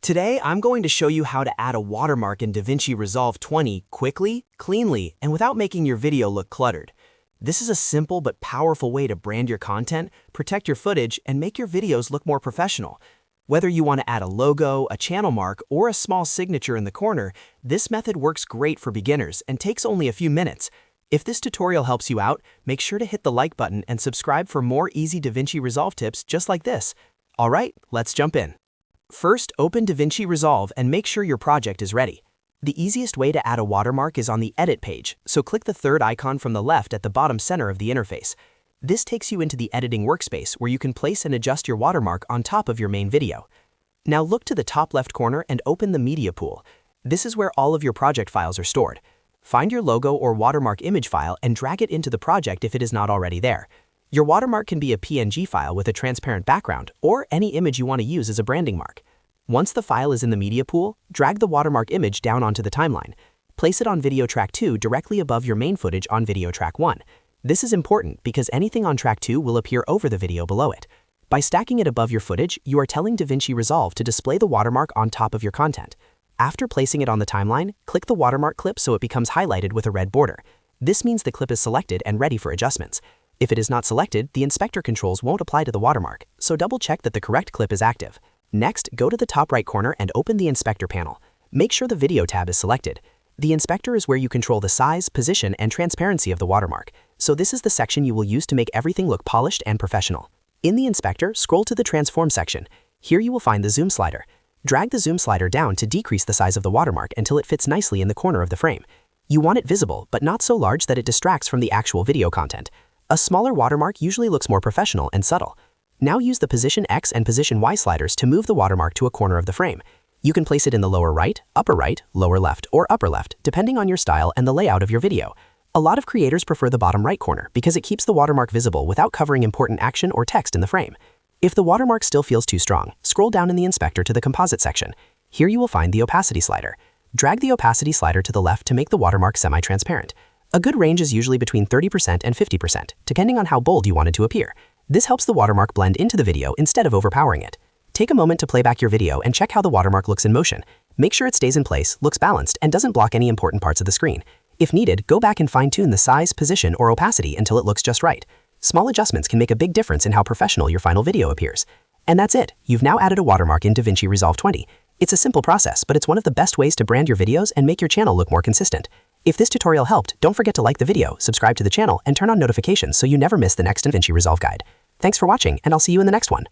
Today, I'm going to show you how to add a watermark in DaVinci Resolve 20 quickly, cleanly, and without making your video look cluttered. This is a simple but powerful way to brand your content, protect your footage, and make your videos look more professional. Whether you want to add a logo, a channel mark, or a small signature in the corner, this method works great for beginners and takes only a few minutes. If this tutorial helps you out, make sure to hit the like button and subscribe for more easy DaVinci Resolve tips just like this. Alright, let's jump in. First, open DaVinci Resolve and make sure your project is ready. The easiest way to add a watermark is on the Edit page, so click the third icon from the left at the bottom center of the interface. This takes you into the editing workspace where you can place and adjust your watermark on top of your main video. Now look to the top left corner and open the Media pool. This is where all of your project files are stored. Find your logo or watermark image file and drag it into the project if it is not already there. Your watermark can be a PNG file with a transparent background or any image you want to use as a branding mark. Once the file is in the Media pool, drag the watermark image down onto the timeline. Place it on video track 2 directly above your main footage on video track 1. This is important because anything on track 2 will appear over the video below it. By stacking it above your footage, you are telling DaVinci Resolve to display the watermark on top of your content. After placing it on the timeline, click the watermark clip so it becomes highlighted with a red border. This means the clip is selected and ready for adjustments. If it is not selected, the inspector controls won't apply to the watermark, so double check that the correct clip is active. Next, go to the top right corner and open the inspector panel. Make sure the video tab is selected. The inspector is where you control the size, position, and transparency of the watermark, so this is the section you will use to make everything look polished and professional. In the inspector, scroll to the transform section. Here you will find the zoom slider. Drag the zoom slider down to decrease the size of the watermark until it fits nicely in the corner of the frame. You want it visible, but not so large that it distracts from the actual video content. A smaller watermark usually looks more professional and subtle. Now use the position X and position Y sliders to move the watermark to a corner of the frame. You can place it in the lower right, lower left, or upper left, depending on your style and the layout of your video. A lot of creators prefer the bottom right corner because it keeps the watermark visible without covering important action or text in the frame. If the watermark still feels too strong, scroll down in the inspector to the composite section. Here you will find the opacity slider. Drag the opacity slider to the left to make the watermark semi-transparent. A good range is usually between 30% and 50%, depending on how bold you want it to appear. This helps the watermark blend into the video instead of overpowering it. Take a moment to play back your video and check how the watermark looks in motion. Make sure it stays in place, looks balanced, and doesn't block any important parts of the screen. If needed, go back and fine-tune the size, position, or opacity until it looks just right. Small adjustments can make a big difference in how professional your final video appears. And that's it. You've now added a watermark in DaVinci Resolve 20. It's a simple process, but it's one of the best ways to brand your videos and make your channel look more consistent. If this tutorial helped, don't forget to like the video, subscribe to the channel, and turn on notifications so you never miss the next DaVinci Resolve guide. Thanks for watching, and I'll see you in the next one.